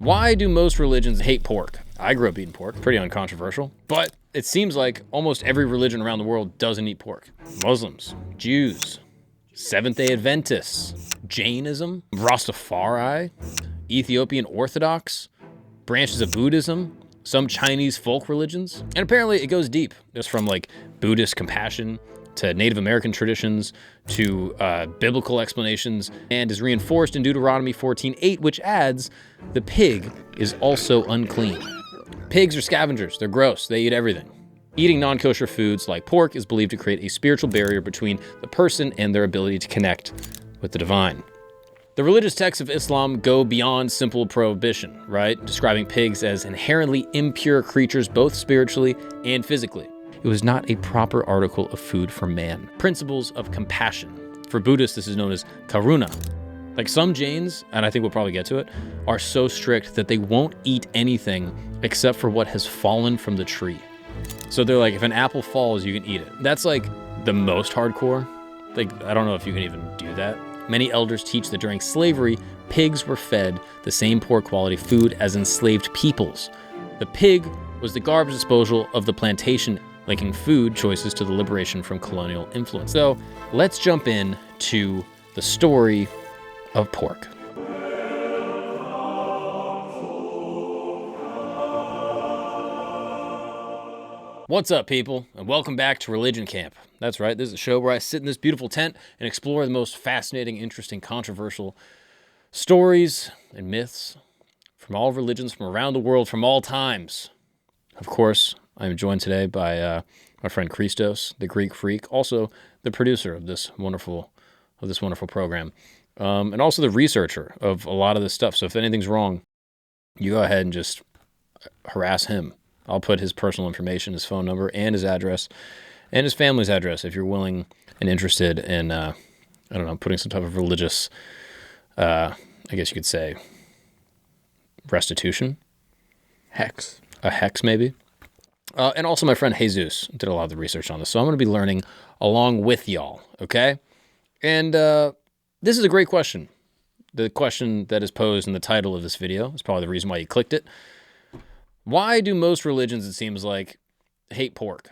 Why do most religions hate pork? I grew up eating pork, pretty uncontroversial, but it seems like almost every religion around the world doesn't eat pork. Muslims, Jews, Seventh-day Adventists, Jainism, Rastafari, Ethiopian Orthodox, branches of Buddhism, some Chinese folk religions, and apparently it goes deep, just from like Buddhist compassion to Native American traditions to biblical explanations, and is reinforced in Deuteronomy 14:8, which adds, the pig is also unclean. Pigs are scavengers, they're gross, they eat everything. Eating non-kosher foods like pork is believed to create a spiritual barrier between the person and their ability to connect with the divine. The religious texts of Islam go beyond simple prohibition, right? Describing pigs as inherently impure creatures, both spiritually and physically. It was not a proper article of food for man. Principles of compassion. For Buddhists, this is known as karuna. Like some Jains, and I think we'll probably get to it, are so strict that they won't eat anything except for what has fallen from the tree. So they're like, if an apple falls, you can eat it. That's like the most hardcore. Like, I don't know if you can even do that. Many elders teach that during slavery, pigs were fed the same poor quality food as enslaved peoples. The pig was the garbage disposal of the plantation, linking food choices to the liberation from colonial influence. So let's jump in to the story of pork. What's up, people, and welcome back to Religion Camp. That's right, this is a show where I sit in this beautiful tent and explore the most fascinating, interesting, controversial stories and myths from all religions, from around the world, from all times. Of course, I'm joined today by my friend Christos, the Greek freak, also the producer of this wonderful program, and also the researcher of a lot of this stuff. So if anything's wrong, you go ahead and just harass him. I'll put his personal information, his phone number, and his address, and his family's address if you're willing and interested in, putting some type of religious, I guess you could say, restitution. Hex. A hex, maybe. And also my friend Jesus did a lot of the research on this, so I'm going to be learning along with y'all, okay? And this is a great question. The question that is posed in the title of this video is probably the reason why you clicked it. Why do most religions, it seems like, hate pork?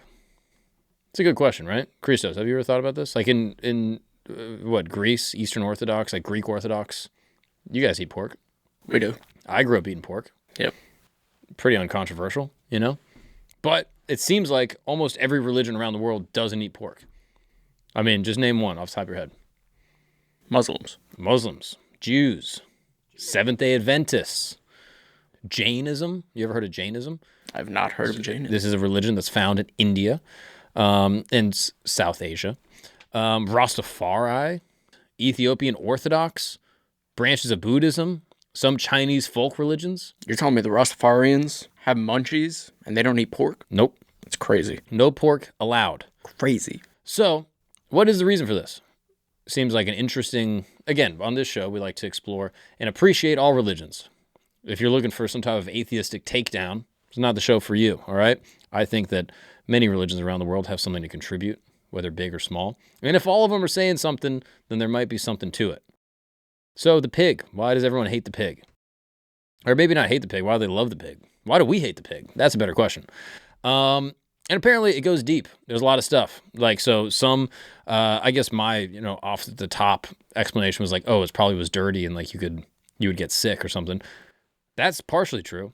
It's a good question, right? Christos, have you ever thought about this? Like in Greece, Eastern Orthodox, like Greek Orthodox, you guys eat pork. We do. I grew up eating pork. Yep. Pretty uncontroversial, you know? But it seems like almost every religion around the world doesn't eat pork. I mean, just name one off the top of your head. Muslims, Jews, Seventh-day Adventists, Jainism. You ever heard of Jainism? I've not heard of Jainism. This is a religion that's found in India and South Asia. Rastafari, Ethiopian Orthodox, branches of Buddhism, some Chinese folk religions. You're telling me the Rastafarians have munchies and they don't eat pork? Nope. It's crazy. No pork allowed. Crazy. So, what is the reason for this? Seems like an interesting, again, on this show, we like to explore and appreciate all religions. If you're looking for some type of atheistic takedown, it's not the show for you, all right? I think that many religions around the world have something to contribute, whether big or small. And if all of them are saying something, then there might be something to it. So the pig, why does everyone hate the pig? Or maybe not hate the pig, why do they love the pig? Why do we hate the pig? That's a better question. And apparently it goes deep. There's a lot of stuff. Like, so some, I guess my, off the top explanation was like, oh, it probably was dirty and like you would get sick or something. That's partially true,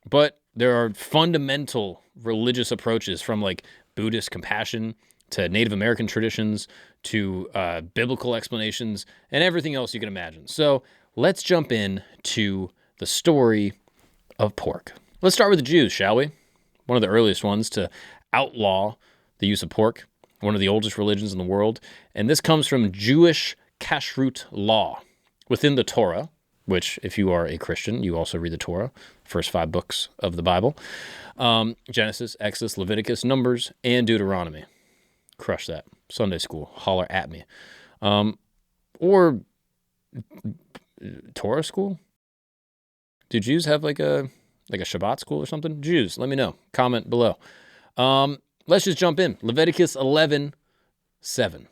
but there are fundamental religious approaches from like Buddhist compassion to Native American traditions to biblical explanations and everything else you can imagine. So let's jump in to the story of pork. Let's start with the Jews, shall we? One of the earliest ones to outlaw the use of pork, one of the oldest religions in the world. And this comes from Jewish kashrut law within the Torah, which, if you are a Christian, you also read the Torah, first 5 books of the Bible. Genesis, Exodus, Leviticus, Numbers, and Deuteronomy. Crush that. Sunday school. Holler at me. Or Torah school? Do Jews have like a Shabbat school or something? Jews, let me know. Comment below. Let's just jump in. Leviticus 11:7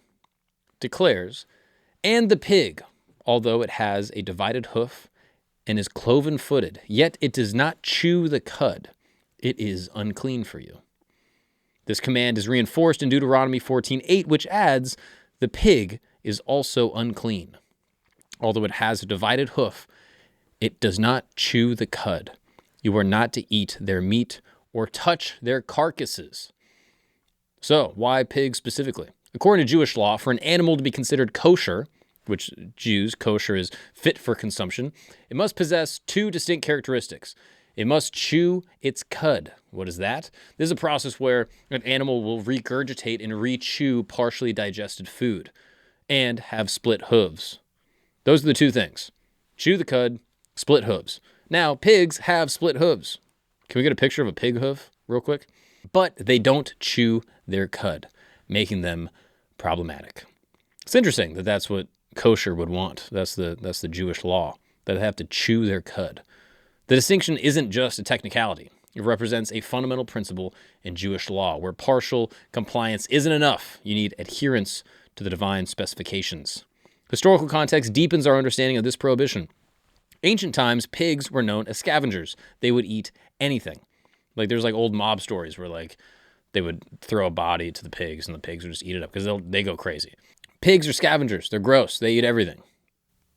declares, and the pig, although it has a divided hoof and is cloven-footed, yet it does not chew the cud. It is unclean for you. This command is reinforced in Deuteronomy 14:8, which adds, the pig is also unclean. Although it has a divided hoof, it does not chew the cud. You are not to eat their meat or touch their carcasses. So, why pigs specifically? According to Jewish law, for an animal to be considered kosher, which Jews, kosher is fit for consumption, it must possess two distinct characteristics. It must chew its cud. What is that? This is a process where an animal will regurgitate and re-chew partially digested food and have split hooves. Those are the two things. Chew the cud, split hooves. Now, pigs have split hooves. Can we get a picture of a pig hoof real quick? But they don't chew their cud, making them problematic. It's interesting that that's what kosher would want. That's the Jewish law, that they have to chew their cud. The distinction isn't just a technicality. It represents a fundamental principle in Jewish law, where partial compliance isn't enough. You need adherence to the divine specifications. Historical context deepens our understanding of this prohibition. Ancient times, pigs were known as scavengers. They would eat anything. Like there's like old mob stories where like they would throw a body to the pigs and the pigs would just eat it up because they go crazy. Pigs are scavengers. They're gross. They eat everything.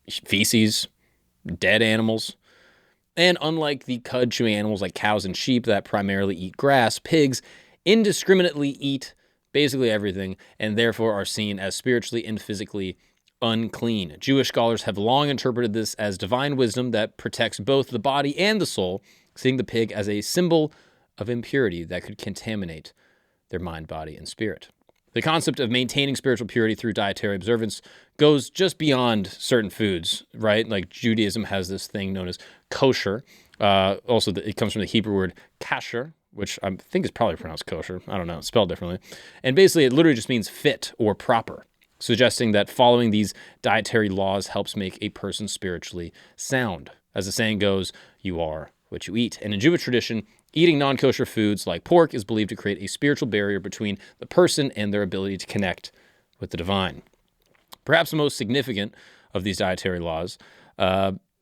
Feces, dead animals. And unlike the cud-chewing animals like cows and sheep that primarily eat grass, pigs indiscriminately eat basically everything and therefore are seen as spiritually and physically unclean. Jewish scholars have long interpreted this as divine wisdom that protects both the body and the soul, seeing the pig as a symbol of impurity that could contaminate their mind, body, and spirit. The concept of maintaining spiritual purity through dietary observance goes just beyond certain foods, right? Like Judaism has this thing known as kosher. Also, it comes from the Hebrew word kasher, which I think is probably pronounced kosher. I don't know, it's spelled differently. And basically, it literally just means fit or proper, suggesting that following these dietary laws helps make a person spiritually sound. As the saying goes, you are what you eat. And in Jewish tradition, eating non-kosher foods like pork is believed to create a spiritual barrier between the person and their ability to connect with the divine. Perhaps the most significant of these dietary laws,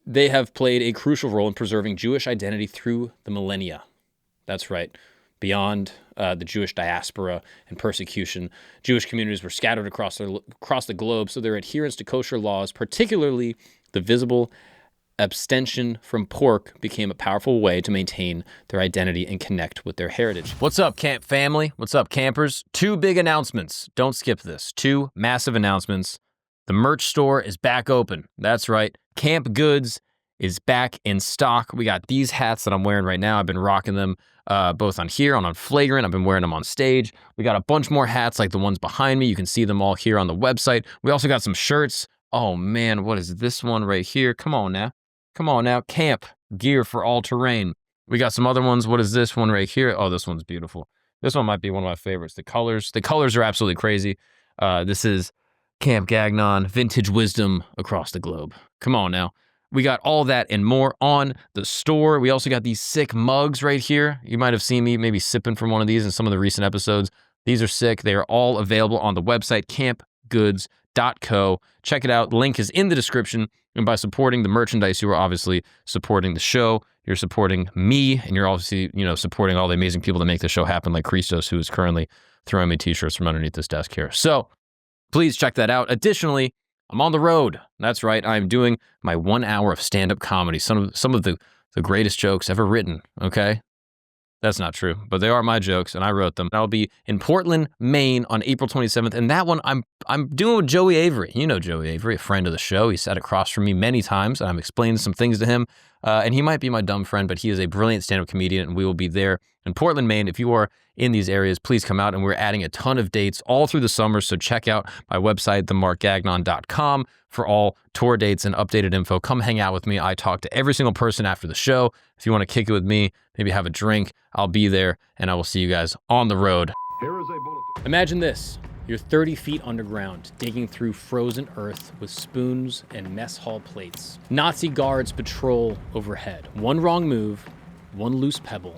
they have played a crucial role in preserving Jewish identity through the millennia. That's right. Beyond the Jewish diaspora and persecution, Jewish communities were scattered across the globe, so their adherence to kosher laws, particularly the visible abstention from pork, became a powerful way to maintain their identity and connect with their heritage. What's up, camp family? What's up, campers? Two big announcements. Don't skip this. Two massive announcements. The merch store is back open. That's right. Camp Goods is back in stock. We got these hats that I'm wearing right now. I've been rocking them both on here, on Flagrant. I've been wearing them on stage. We got a bunch more hats like the ones behind me. You can see them all here on the website. We also got some shirts. Oh man, what is this one right here? Come on now. Come on now. Camp gear for all terrain. We got some other ones. What is this one right here? Oh, this one's beautiful. This one might be one of my favorites. The colors are absolutely crazy. This is Camp Gagnon, vintage wisdom across the globe. Come on now. We got all that and more on the store. We also got these sick mugs right here. You might have seen me maybe sipping from one of these in some of the recent episodes. These are sick. They are all available on the website, campgoods.co. Check it out. Link is in the description. And by supporting the merchandise, you are obviously supporting the show. You're supporting me, and you're obviously, supporting all the amazing people that make the show happen, like Christos, who is currently throwing me t-shirts from underneath this desk here. So please check that out. Additionally, I'm on the road. That's right. I'm doing my 1 hour of stand-up comedy. Some of the greatest jokes ever written, okay? That's not true, but they are my jokes, and I wrote them. I'll be in Portland, Maine on April 27th, and that one I'm doing with Joey Avery. You know Joey Avery, a friend of the show. He sat across from me many times, and I'm explaining some things to him, and he might be my dumb friend, but he is a brilliant stand-up comedian, and we will be there in Portland, Maine. If you are in these areas, please come out, and we're adding a ton of dates all through the summer, so check out my website, themarkgagnon.com, for all tour dates and updated info. Come hang out with me. I talk to every single person after the show. If you want to kick it with me, maybe have a drink, I'll be there, and I will see you guys on the road. Here is a bullet. Imagine this. You're 30 feet underground, digging through frozen earth with spoons and mess hall plates. Nazi guards patrol overhead. One wrong move, one loose pebble,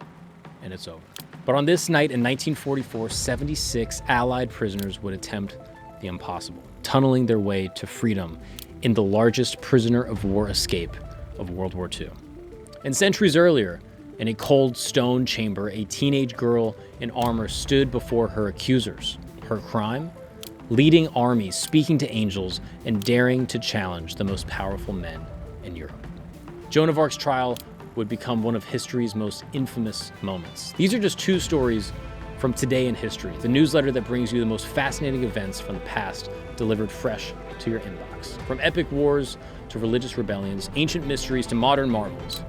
and it's over. But on this night in 1944, 76 Allied prisoners would attempt the impossible, tunneling their way to freedom in the largest prisoner of war escape of World War II. And centuries earlier, in a cold stone chamber, a teenage girl in armor stood before her accusers. Her crime? Leading armies, speaking to angels, and daring to challenge the most powerful men in Europe. Joan of Arc's trial would become one of history's most infamous moments. These are just two stories from Today in History, the newsletter that brings you the most fascinating events from the past, delivered fresh to your inbox. From epic wars to religious rebellions, ancient mysteries to modern marvels.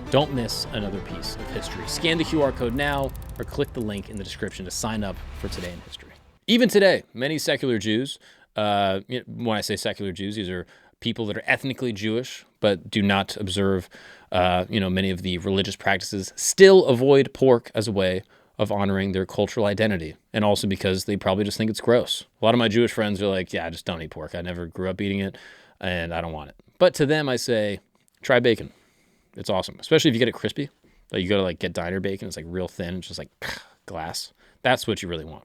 Don't miss another piece of history. Scan the QR code now or click the link in the description to sign up for Today in History. Even today, many secular Jews, when I say secular Jews, these are people that are ethnically Jewish but do not observe many of the religious practices, still avoid pork as a way of honoring their cultural identity, and also because they probably just think it's gross. A lot of my Jewish friends are like, yeah, I just don't eat pork. I never grew up eating it, and I don't want it. But to them, I say, try bacon. It's awesome, especially if you get it crispy. Like you go to like get diner bacon, it's like real thin, it's just like glass. That's what you really want.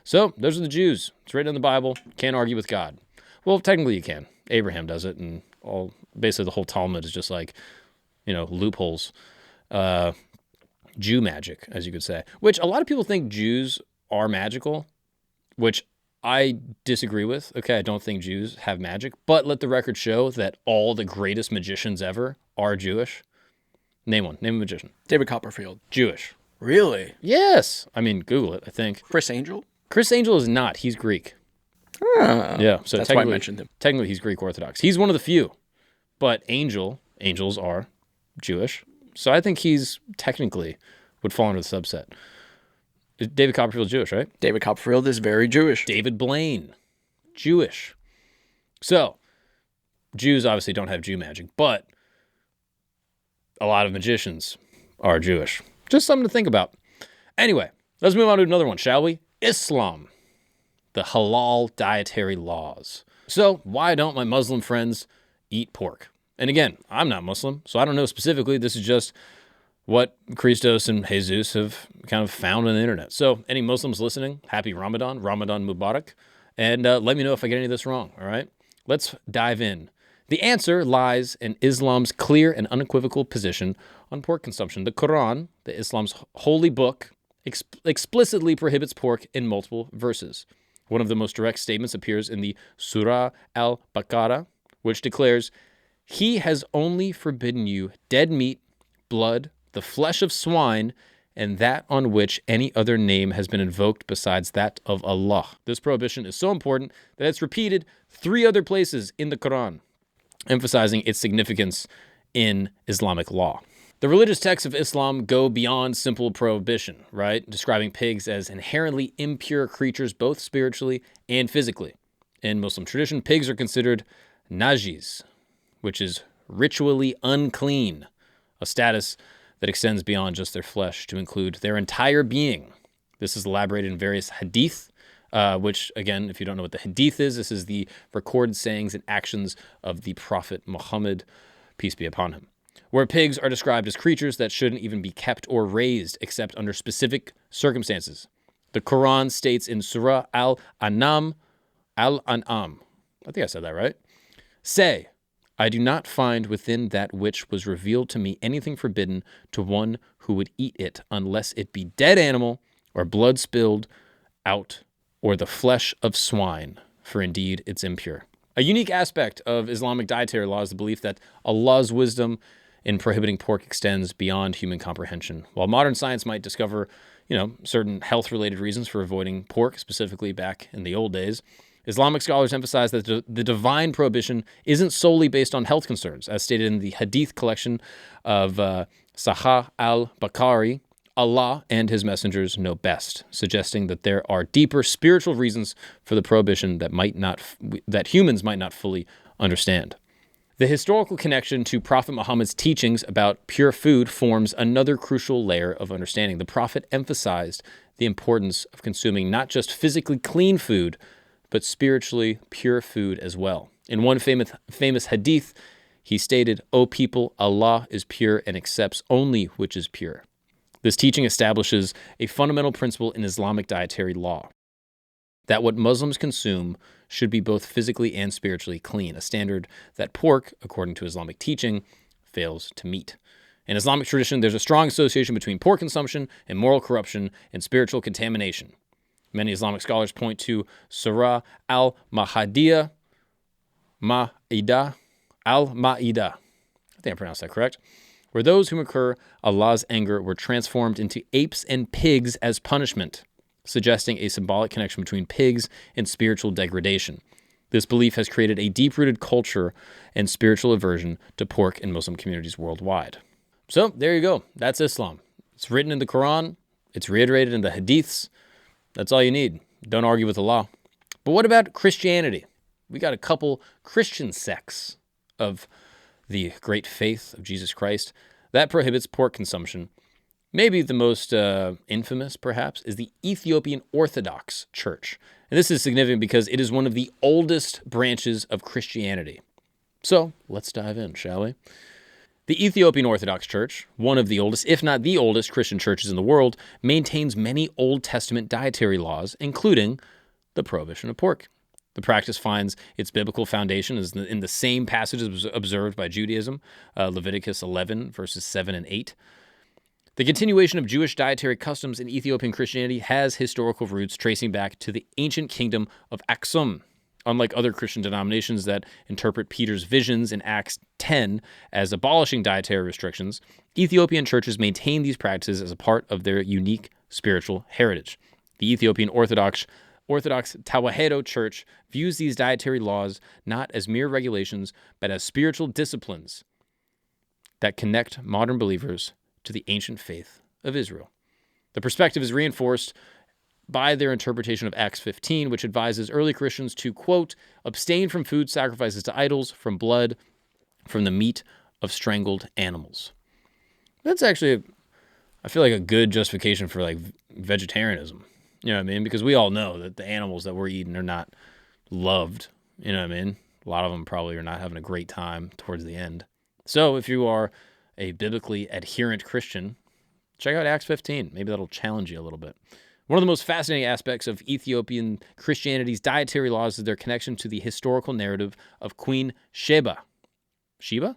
So those are the Jews. It's written in the Bible. Can't argue with God. Well, technically you can. Abraham does it, and basically the whole Talmud is just like, loopholes. Jew magic, as you could say, which a lot of people think Jews are magical, which I disagree with. Okay, I don't think Jews have magic, but let the record show that all the greatest magicians ever are Jewish. Name one. Name a magician. David Copperfield. Jewish. Really? Yes. I mean, Google it, I think. Chris Angel? Chris Angel is not. He's Greek. Yeah, so that's why I mentioned him. Technically, he's Greek Orthodox. He's one of the few, but angels are Jewish. So I think he's technically would fall under the subset. David Copperfield Jewish, right? David Copperfield is very Jewish. David Blaine, Jewish. So Jews obviously don't have Jew magic, but a lot of magicians are Jewish. Just something to think about. Anyway, let's move on to another one, shall we? Islam, the halal dietary laws. So why don't my Muslim friends eat pork? And again, I'm not Muslim, so I don't know specifically. This is just what Christos and Jesus have kind of found on the internet. So any Muslims listening, happy Ramadan Mubarak, and let me know if I get any of this wrong, all right? Let's dive in. The answer lies in Islam's clear and unequivocal position on pork consumption. The Quran, the Islam's holy book, explicitly prohibits pork in multiple verses. One of the most direct statements appears in the Surah al-Baqarah, which declares, "He has only forbidden you dead meat, blood, the flesh of swine, and that on which any other name has been invoked besides that of Allah." This prohibition is so important that it's repeated 3 other places in the Quran, emphasizing its significance in Islamic law. The religious texts of Islam go beyond simple prohibition, right? Describing pigs as inherently impure creatures, both spiritually and physically. In Muslim tradition, pigs are considered najis, which is ritually unclean, a status that extends beyond just their flesh to include their entire being. This is elaborated in various hadith, which, again, if you don't know what the hadith is, this is the recorded sayings and actions of the Prophet Muhammad, peace be upon him, where pigs are described as creatures that shouldn't even be kept or raised except under specific circumstances. The Quran states in Surah Al-An'am, I think I said that right, "Say, I do not find within that which was revealed to me anything forbidden to one who would eat it, unless it be dead animal, or blood spilled out, or the flesh of swine, for indeed it's impure." A unique aspect of Islamic dietary law is the belief that Allah's wisdom in prohibiting pork extends beyond human comprehension. While modern science might discover, certain health-related reasons for avoiding pork, specifically back in the old days, Islamic scholars emphasize that the divine prohibition isn't solely based on health concerns. As stated in the Hadith collection of Sahih al-Bukhari, Allah and his messengers know best, suggesting that there are deeper spiritual reasons for the prohibition that humans might not fully understand. The historical connection to Prophet Muhammad's teachings about pure food forms another crucial layer of understanding. The Prophet emphasized the importance of consuming not just physically clean food, but spiritually pure food as well. In one famous hadith, he stated, "O people, Allah is pure and accepts only which is pure." This teaching establishes a fundamental principle in Islamic dietary law. that what Muslims consume should be both physically and spiritually clean, a standard that pork, according to Islamic teaching, fails to meet. In Islamic tradition, there's a strong association between pork consumption and moral corruption and spiritual contamination. Many Islamic scholars point to Surah al-Ma'idah, al-Ma'idah, I think I pronounced that correct, where those who incur Allah's anger were transformed into apes and pigs as punishment, suggesting a symbolic connection between pigs and spiritual degradation. This belief has created a deep-rooted culture and spiritual aversion to pork in Muslim communities worldwide. So there you go. That's Islam. It's written in the Quran. It's reiterated in the Hadiths. That's all you need. Don't argue with Allah. But what about Christianity? We got a couple Christian sects of the great faith of Jesus Christ that prohibits pork consumption. Maybe the most infamous, perhaps, is the Ethiopian Orthodox Church. And this is significant because it is one of the oldest branches of Christianity. So let's dive in, shall we? The Ethiopian Orthodox Church, one of the oldest, if not the oldest, Christian churches in the world, maintains many Old Testament dietary laws, including the prohibition of pork. The practice finds its biblical foundation in the same passages observed by Judaism, Leviticus 11, verses 7 and 8. The continuation of Jewish dietary customs in Ethiopian Christianity has historical roots tracing back to the ancient kingdom of Aksum. Unlike other Christian denominations that interpret Peter's visions in Acts 10 as abolishing dietary restrictions, Ethiopian churches maintain these practices as a part of their unique spiritual heritage. The Ethiopian Orthodox Tawahedo Church views these dietary laws not as mere regulations, but as spiritual disciplines that connect modern believers to the ancient faith of Israel. The perspective is reinforced by their interpretation of Acts 15, which advises early Christians to, quote, abstain from food sacrifices to idols, from blood, from the meat of strangled animals. That's actually, I feel like, a good justification for like vegetarianism. You know what I mean? Because we all know that the animals that we're eating are not loved. You know what I mean? A lot of them probably are not having a great time towards the end. So if you are a biblically adherent Christian, check out Acts 15. Maybe that'll challenge you a little bit. One of the most fascinating aspects of Ethiopian Christianity's dietary laws is their connection to the historical narrative of Queen Sheba. Sheba.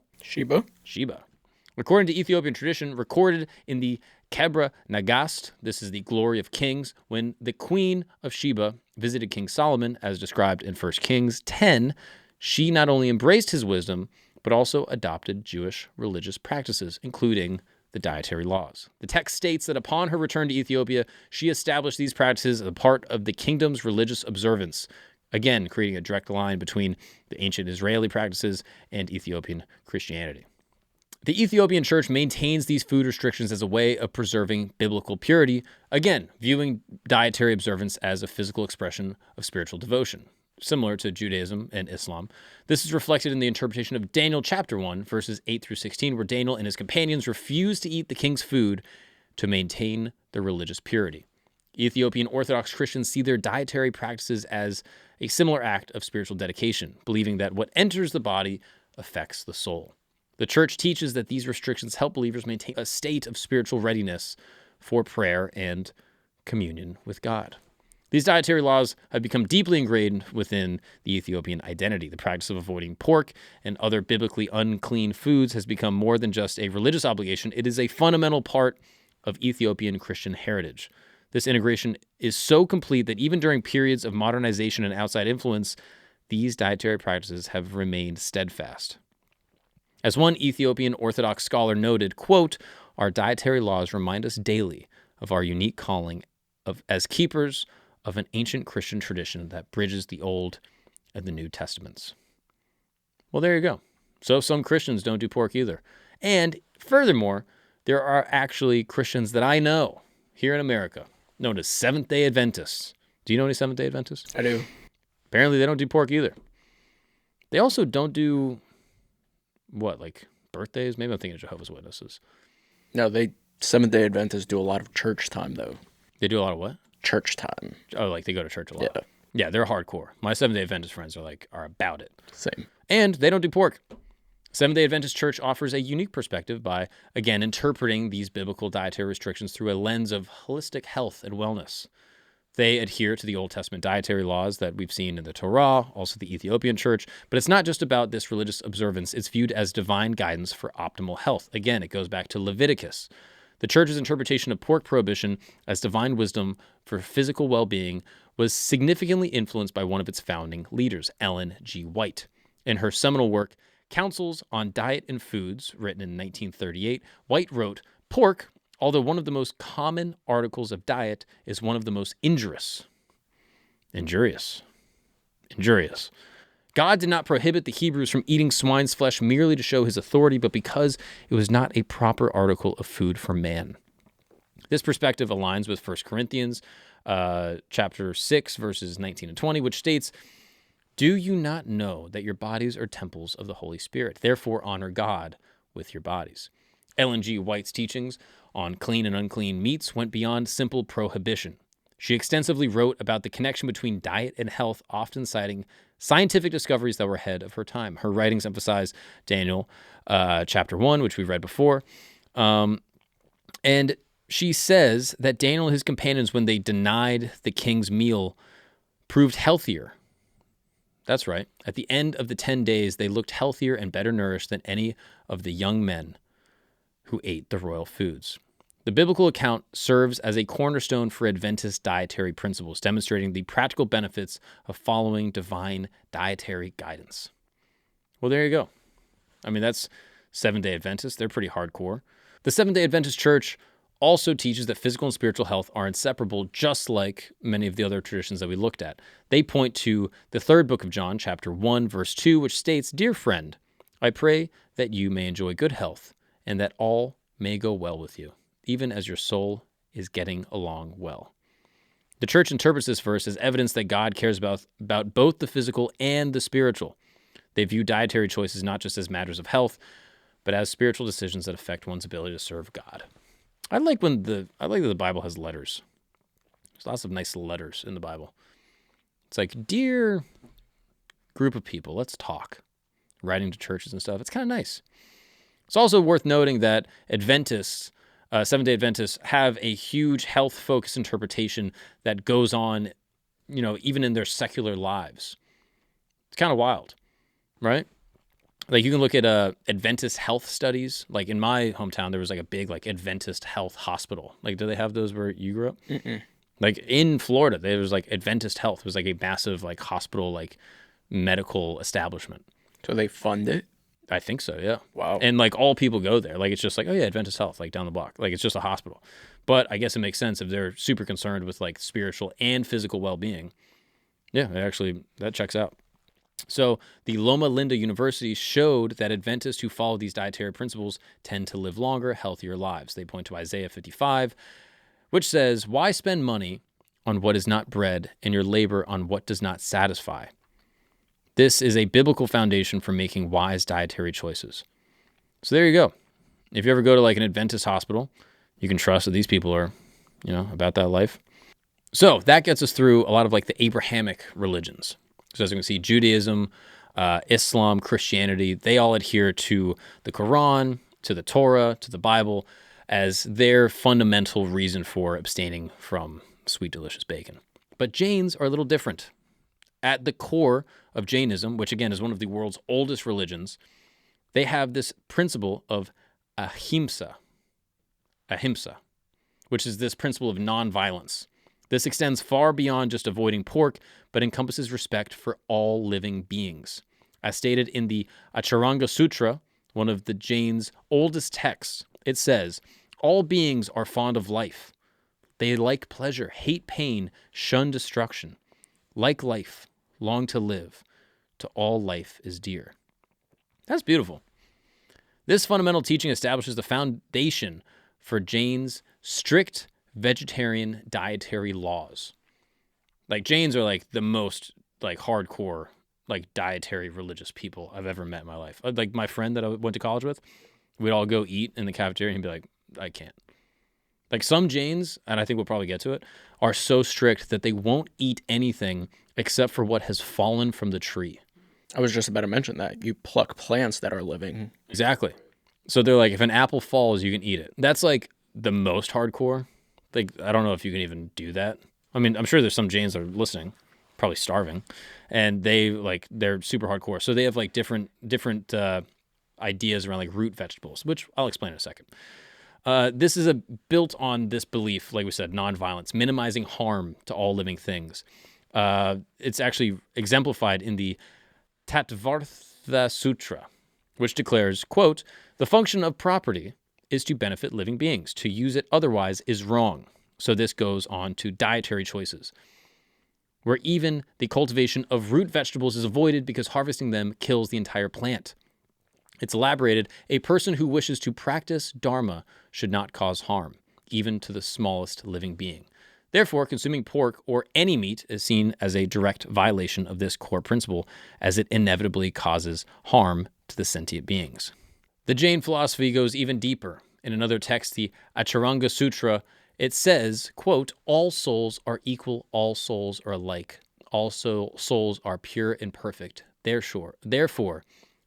According to Ethiopian tradition, recorded in the Kebra Nagast, this is the Glory of Kings, when the Queen of Sheba visited King Solomon, as described in 1 Kings 10, she not only embraced his wisdom, but also adopted Jewish religious practices, including the dietary laws. The text states that upon her return to Ethiopia, she established these practices as a part of the kingdom's religious observance, again, creating a direct line between the ancient Israeli practices and Ethiopian Christianity. The Ethiopian church maintains these food restrictions as a way of preserving biblical purity, again, viewing dietary observance as a physical expression of spiritual devotion. Similar to Judaism and Islam. This is reflected in the interpretation of Daniel chapter 1, verses 8 through 16, where Daniel and his companions refused to eat the king's food to maintain their religious purity. Ethiopian Orthodox Christians see their dietary practices as a similar act of spiritual dedication, believing that what enters the body affects the soul. The church teaches that these restrictions help believers maintain a state of spiritual readiness for prayer and communion with God. These dietary laws have become deeply ingrained within the Ethiopian identity. The practice of avoiding pork and other biblically unclean foods has become more than just a religious obligation. It is a fundamental part of Ethiopian Christian heritage. This integration is so complete that even during periods of modernization and outside influence, these dietary practices have remained steadfast. As one Ethiopian Orthodox scholar noted, quote, our dietary laws remind us daily of our unique calling as keepers of an ancient Christian tradition that bridges the Old and the New Testaments. Well, there you go. So some Christians don't do pork either. And furthermore, there are actually Christians that I know here in America, known as Seventh-day Adventists. Do you know any Seventh-day Adventists? I do. Apparently they don't do pork either. They also don't do, what, like birthdays? Maybe I'm thinking of Jehovah's Witnesses. No, Seventh-day Adventists do a lot of church time, though. They do a lot of what? Church time. Oh, like they go to church a lot. Yeah. Yeah, they're hardcore. My Seventh-day Adventist friends are about it. Same. And they don't do pork. Seventh-day Adventist Church offers a unique perspective by, again, interpreting these biblical dietary restrictions through a lens of holistic health and wellness. They adhere to the Old Testament dietary laws that we've seen in the Torah, also the Ethiopian church. But it's not just about this religious observance. It's viewed as divine guidance for optimal health. Again, it goes back to Leviticus. The church's interpretation of pork prohibition as divine wisdom for physical well-being was significantly influenced by one of its founding leaders, Ellen G. White. In her seminal work, Counsels on Diet and Foods, written in 1938, White wrote, "Pork, although one of the most common articles of diet, is one of the most injurious. God did not prohibit the Hebrews from eating swine's flesh merely to show his authority, but because it was not a proper article of food for man." This perspective aligns with 1 Corinthians chapter 6, verses 19 and 20, which states, "Do you not know that your bodies are temples of the Holy Spirit? Therefore honor God with your bodies." Ellen G. White's teachings on clean and unclean meats went beyond simple prohibition. She extensively wrote about the connection between diet and health, often citing scientific discoveries that were ahead of her time. Her writings emphasize Daniel chapter 1, which we've read before. And she says that Daniel and his companions, when they denied the king's meal, proved healthier. That's right. At the end of the 10 days, they looked healthier and better nourished than any of the young men who ate the royal foods. The biblical account serves as a cornerstone for Adventist dietary principles, demonstrating the practical benefits of following divine dietary guidance. Well, there you go. I mean, that's Seventh-day Adventists. They're pretty hardcore. The Seventh-day Adventist Church also teaches that physical and spiritual health are inseparable, just like many of the other traditions that we looked at. They point to the third book of John, chapter 1, verse 2, which states, "Dear friend, I pray that you may enjoy good health and that all may go well with you, even as your soul is getting along well." The church interprets this verse as evidence that God cares about both the physical and the spiritual. They view dietary choices not just as matters of health, but as spiritual decisions that affect one's ability to serve God. I like that the Bible has letters. There's lots of nice letters in the Bible. It's like, "Dear group of people, let's talk." Writing to churches and stuff. It's kind of nice. It's also worth noting that Adventists, Seventh-day Adventists, have a huge health-focused interpretation that goes on, even in their secular lives. It's kind of wild, right? Like, you can look at Adventist health studies. Like, in my hometown, there was like a big Adventist health hospital. Like, do they have those where you grew up? Mm-mm. Like, in Florida, there was Adventist health. It was like a massive hospital, medical establishment. So they fund it? I think so, yeah. Wow. And all people go there. It's just oh yeah, Adventist health, down the block. It's just a hospital. But I guess it makes sense if they're super concerned with spiritual and physical well-being. Yeah, that checks out. So the Loma Linda University showed that Adventists who follow these dietary principles tend to live longer, healthier lives. They point to Isaiah 55, which says, "Why spend money on what is not bread and your labor on what does not satisfy?" This is a biblical foundation for making wise dietary choices. So there you go. If you ever go to an Adventist hospital, you can trust that these people are, about that life. So that gets us through a lot of the Abrahamic religions. So as you can see, Judaism, Islam, Christianity, they all adhere to the Quran, to the Torah, to the Bible as their fundamental reason for abstaining from sweet, delicious bacon. But Jains are a little different. At the core of Jainism, which again is one of the world's oldest religions, they have this principle of ahimsa, which is this principle of nonviolence. This extends far beyond just avoiding pork, but encompasses respect for all living beings. As stated in the Acharanga Sutra, one of the Jains' oldest texts, it says, "All beings are fond of life. They like pleasure, hate pain, shun destruction. Like life, long to live. To all life is dear." That's beautiful. This fundamental teaching establishes the foundation for Jains' strict vegetarian dietary laws. Jains are the most hardcore dietary religious people I've ever met in my life. My friend that I went to college with, we'd all go eat in the cafeteria and he'd be like, "I can't." Some Jains, and I think we'll probably get to it, are so strict that they won't eat anything except for what has fallen from the tree. I was just about to mention that. You pluck plants that are living. Exactly. So they're if an apple falls, you can eat it. That's the most hardcore. I don't know if you can even do that. I mean, I'm sure there's some Jains that are listening, probably starving, and they're super hardcore. So they have like different ideas around like root vegetables, which I'll explain in a second. This is built on this belief, like we said, nonviolence, minimizing harm to all living things. It's actually exemplified in the Tattvartha Sutra, which declares, quote, "The function of property is to benefit living beings. To use it otherwise is wrong." So this goes on to dietary choices, where even the cultivation of root vegetables is avoided because harvesting them kills the entire plant. It's elaborated, a person who wishes to practice Dharma should not cause harm, even to the smallest living being. Therefore, consuming pork or any meat is seen as a direct violation of this core principle, as it inevitably causes harm to the sentient beings. The Jain philosophy goes even deeper. In another text, the Acharanga Sutra, it says, quote, "All souls are equal, all souls are alike. All souls are pure and perfect. Therefore,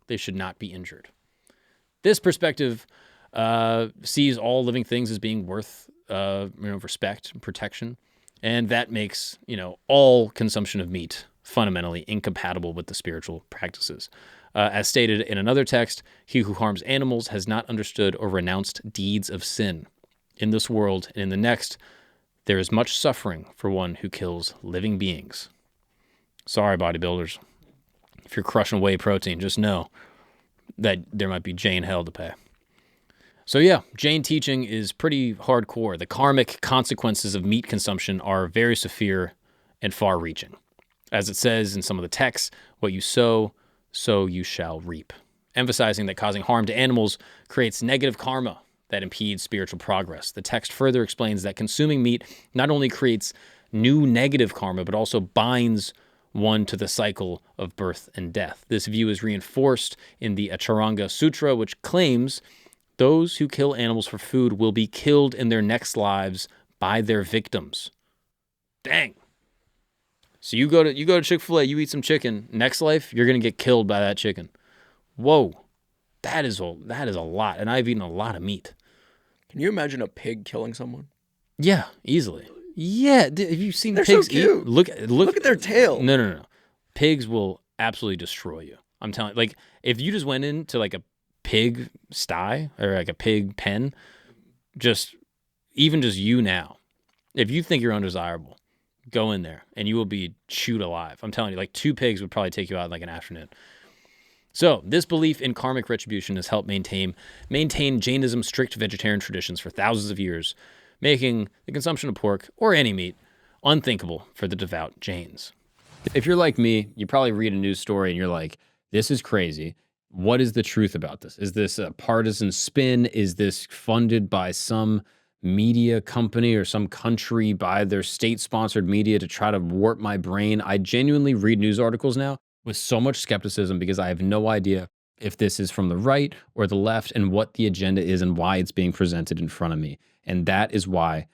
they should not be injured." This perspective sees all living things as being worth respect and protection, and that makes all consumption of meat fundamentally incompatible with the spiritual practices. As stated in another text, he who harms animals has not understood or renounced deeds of sin. In this world and in the next, there is much suffering for one who kills living beings. Sorry, bodybuilders. If you're crushing whey protein, just know that there might be Jain hell to pay. So yeah, Jain teaching is pretty hardcore. The karmic consequences of meat consumption are very severe and far-reaching. As it says in some of the texts, what you sow, so you shall reap. Emphasizing that causing harm to animals creates negative karma that impedes spiritual progress. The text further explains that consuming meat not only creates new negative karma, but also binds one to the cycle of birth and death. This view is reinforced in the Acharanga Sutra, which claims those who kill animals for food will be killed in their next lives by their victims. Dang. So you go to Chick-fil-A, you eat some chicken, next life, you're going to get killed by that chicken. Whoa. That is a lot, and I've eaten a lot of meat. Can you imagine a pig killing someone? Yeah, easily. Yeah, have you seen They're pigs so cute. eat? Look at their tail. No. Pigs will absolutely destroy you. I'm telling you. Like, if you just went into like a pig sty or like a pig pen, just you now, if you think you're undesirable, go in there and you will be chewed alive. I'm telling you, like 2 pigs would probably take you out in like an afternoon. So this belief in karmic retribution has helped maintain Jainism's strict vegetarian traditions for thousands of years, making the consumption of pork or any meat unthinkable for the devout Jains. If you're like me, you probably read a news story and you're like, this is crazy. What is the truth about this? Is this a partisan spin? Is this funded by some media company or some country by their state-sponsored media to try to warp my brain? I genuinely read news articles now with so much skepticism because I have no idea if this is from the right or the left and what the agenda is and why it's being presented in front of me. And that is why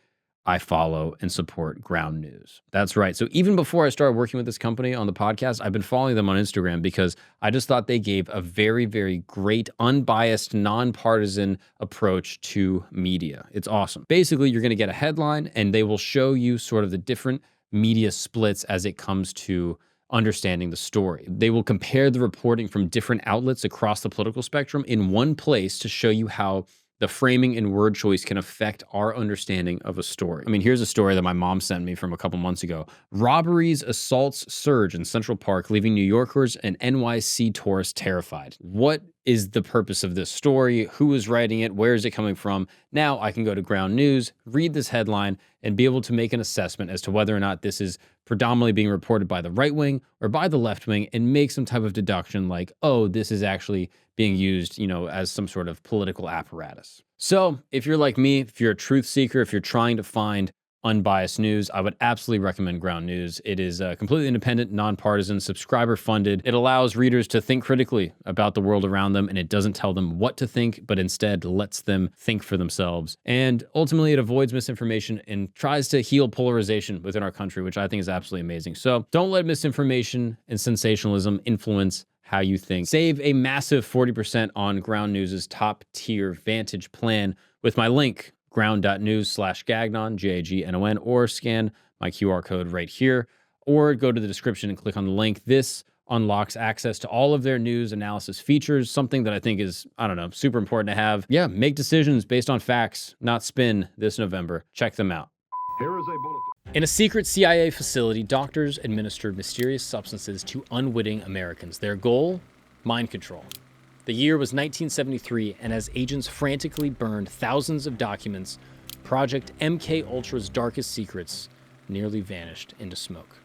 I follow and support Ground News. That's right. So even before I started working with this company on the podcast, I've been following them on Instagram because I just thought they gave a very, very great, unbiased, nonpartisan approach to media. It's awesome. Basically, you're going to get a headline and they will show you sort of the different media splits as it comes to understanding the story. They will compare the reporting from different outlets across the political spectrum in one place to show you how the framing and word choice can affect our understanding of a story. I mean, here's a story that my mom sent me from a couple months ago. Robberies, assaults surge in Central Park, leaving New Yorkers and NYC tourists terrified. What is the purpose of this story? Who is writing it? Where is it coming from? Now I can go to Ground News, read this headline, and be able to make an assessment as to whether or not this is predominantly being reported by the right wing or by the left wing and make some type of deduction like, oh, this is actually being used, as some sort of political apparatus. So if you're like me, if you're a truth seeker, if you're trying to find unbiased news, I would absolutely recommend Ground News. It is completely independent, nonpartisan, subscriber funded. It allows readers to think critically about the world around them, and it doesn't tell them what to think, but instead lets them think for themselves. And ultimately, it avoids misinformation and tries to heal polarization within our country, which I think is absolutely amazing. So don't let misinformation and sensationalism influence how you think. Save a massive 40% on Ground News's top tier Vantage plan with my link ground.news/gagnon, Gagnon, or scan my QR code right here, or go to the description and click on the link. This unlocks access to all of their news analysis features, something that I think is, super important to have. Yeah, make decisions based on facts, not spin this November. Check them out. Here is a bulletin. In a secret CIA facility, doctors administered mysterious substances to unwitting Americans. Their goal? Mind control. The year was 1973, and as agents frantically burned thousands of documents, Project MK Ultra's darkest secrets nearly vanished into smoke.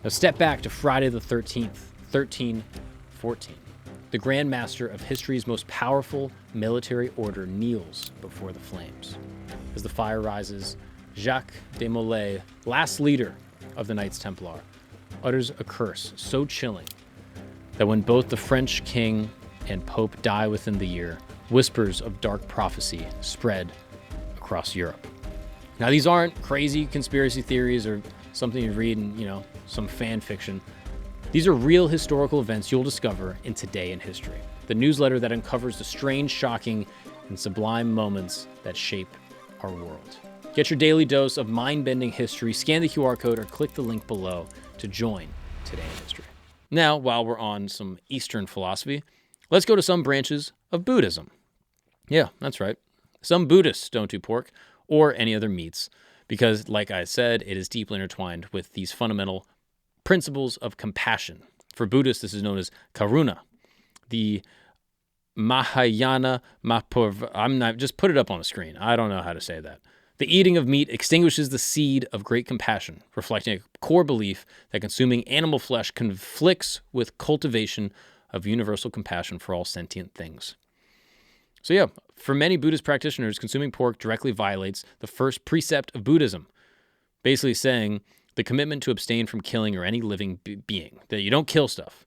Now step back to Friday the 13th, 1314. The Grand Master of history's most powerful military order kneels before the flames. As the fire rises, Jacques de Molay, last leader of the Knights Templar, utters a curse so chilling that when both the French king and Pope die within the year, whispers of dark prophecy spread across Europe. Now, these aren't crazy conspiracy theories or something you read in, some fan fiction. These are real historical events you'll discover in Today in History, the newsletter that uncovers the strange, shocking, and sublime moments that shape our world. Get your daily dose of mind-bending history, scan the QR code, or click the link below to join Today in History. Now, while we're on some Eastern philosophy, let's go to some branches of Buddhism. Yeah, that's right. Some Buddhists don't do pork or any other meats because, like I said, it is deeply intertwined with these fundamental principles of compassion. For Buddhists, this is known as karuna. The Mahayana Mapurva, just put it up on the screen. I don't know how to say that. The eating of meat extinguishes the seed of great compassion, reflecting a core belief that consuming animal flesh conflicts with cultivation of universal compassion for all sentient things. So yeah, for many Buddhist practitioners, consuming pork directly violates the first precept of Buddhism, basically saying the commitment to abstain from killing or any living being, that you don't kill stuff.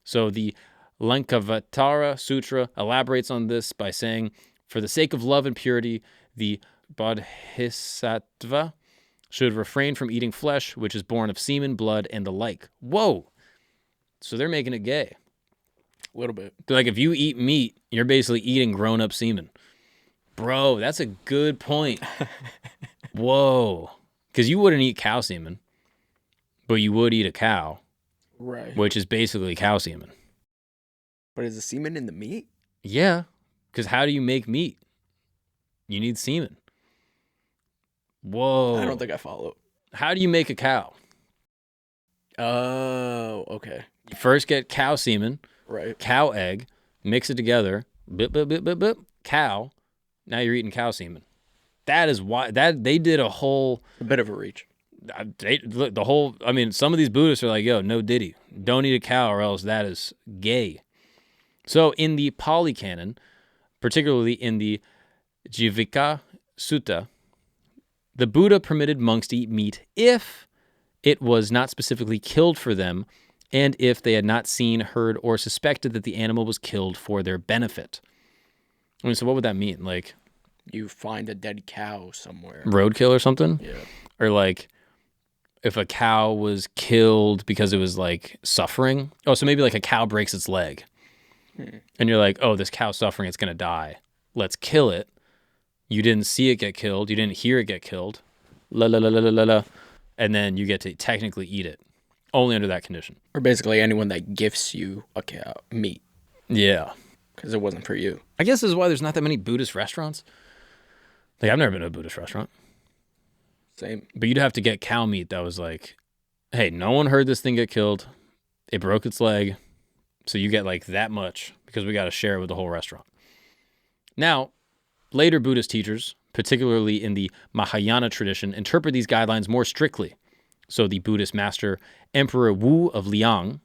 So the Lankavatara Sutra elaborates on this by saying, for the sake of love and purity, the Bodhisattva should refrain from eating flesh, which is born of semen, blood, and the like. Whoa! So they're making it gay. A little bit. Like, if you eat meat, you're basically eating grown-up semen. Bro, that's a good point. Whoa. Because you wouldn't eat cow semen, but you would eat a cow. Right. Which is basically cow semen. But is the semen in the meat? Yeah. Because how do you make meat? You need semen. Whoa. I don't think I follow. How do you make a cow? Oh, okay. You first get cow semen. Right. Cow egg, mix it together, cow. Now you're eating cow semen. That is why they did a bit of a reach. Some of these Buddhists are like, yo, no diddy. Don't eat a cow or else that is gay. So in the Pali Canon, particularly in the Jivika Sutta, the Buddha permitted monks to eat meat if it was not specifically killed for them and if they had not seen, heard, or suspected that the animal was killed for their benefit. So what would that mean? Like, you find a dead cow somewhere. Roadkill or something? Yeah. Or like, if a cow was killed because it was like suffering. Oh, so maybe like a cow breaks its leg. And you're like, oh, this cow's suffering, it's going to die. Let's kill it. You didn't see it get killed. You didn't hear it get killed. And then you get to technically eat it. Only under that condition. Or basically anyone that gifts you a cow meat. Yeah. Because it wasn't for you. I guess this is why there's not that many Buddhist restaurants. Like, I've never been to a Buddhist restaurant. Same. But you'd have to get cow meat that was like, hey, no one heard this thing get killed. It broke its leg. So you get like that much because we got to share it with the whole restaurant. Now, later Buddhist teachers, particularly in the Mahayana tradition, interpret these guidelines more strictly. So the Buddhist master Emperor Wu of Liang,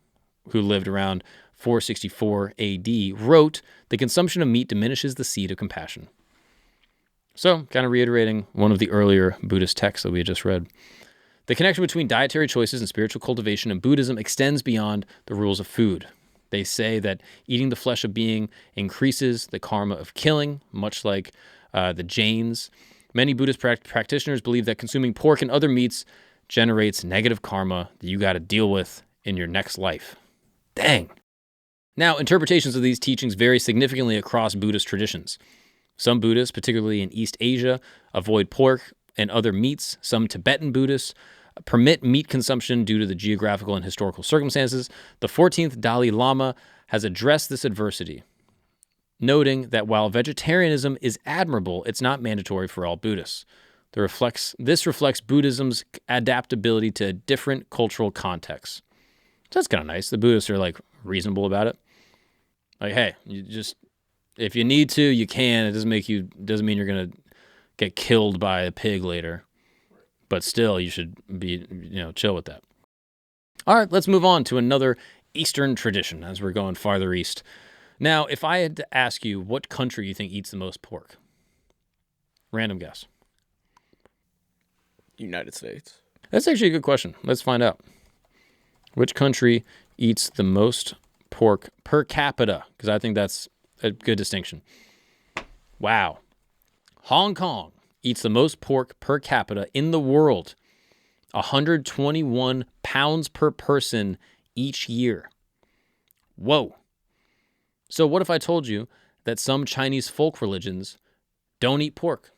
who lived around 464 AD, wrote, the consumption of meat diminishes the seed of compassion. So, kind of reiterating one of the earlier Buddhist texts that we had just read. The connection between dietary choices and spiritual cultivation in Buddhism extends beyond the rules of food. They say that eating the flesh of being increases the karma of killing, much like the Jains. Many Buddhist practitioners believe that consuming pork and other meats generates negative karma that you got to deal with in your next life. Dang. Now, interpretations of these teachings vary significantly across Buddhist traditions. Some Buddhists, particularly in East Asia, avoid pork and other meats. Some Tibetan Buddhists permit meat consumption due to the geographical and historical circumstances. The 14th Dalai Lama has addressed this adversity, noting that while vegetarianism is admirable, it's not mandatory for all Buddhists. This reflects Buddhism's adaptability to different cultural contexts. So that's kind of nice. The Buddhists are like reasonable about it. Like, hey, you just, if you need to, you can. It doesn't mean you're gonna get killed by a pig later. But still, you should be, chill with that. All right, let's move on to another Eastern tradition as we're going farther east. Now, if I had to ask you what country you think eats the most pork, random guess. United States. That's actually a good question. Let's find out. Which country eats the most pork per capita? Because I think that's a good distinction. Wow. Hong Kong eats the most pork per capita in the world. 121 pounds per person each year. Whoa. So what if I told you that some Chinese folk religions don't eat pork?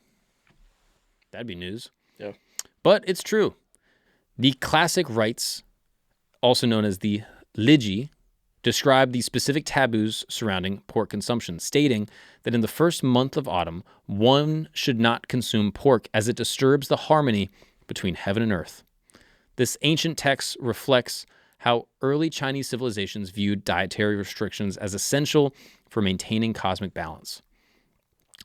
That'd be news. Yeah. But it's true. The classic rites, also known as the Liji, describe the specific taboos surrounding pork consumption, stating that in the first month of autumn, one should not consume pork as it disturbs the harmony between heaven and earth. This ancient text reflects how early Chinese civilizations viewed dietary restrictions as essential for maintaining cosmic balance.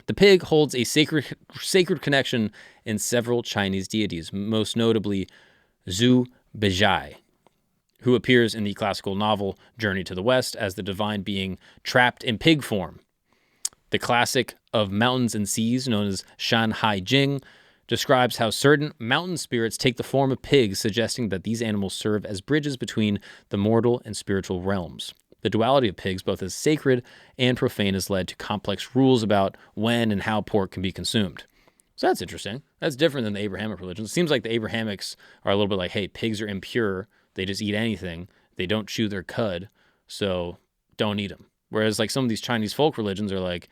The pig holds a sacred connection in several Chinese deities, most notably Zhu Beijai, who appears in the classical novel Journey to the West as the divine being trapped in pig form. The classic of mountains and seas, known as Shan Hai Jing, describes how certain mountain spirits take the form of pigs, suggesting that these animals serve as bridges between the mortal and spiritual realms. The duality of pigs, both as sacred and profane, has led to complex rules about when and how pork can be consumed. So that's interesting. That's different than the Abrahamic religions. It seems like the Abrahamics are a little bit like, hey, pigs are impure. They just eat anything. They don't chew their cud, so don't eat them. Whereas like some of these Chinese folk religions are like,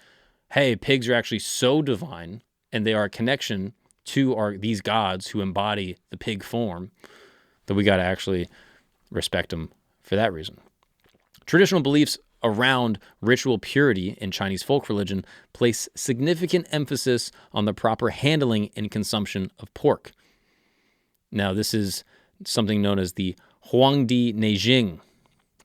hey, pigs are actually so divine and they are a connection to these gods who embody the pig form that we got to actually respect them for that reason. Traditional beliefs around ritual purity in Chinese folk religion place significant emphasis on the proper handling and consumption of pork. Now, this is something known as the Huangdi Neijing,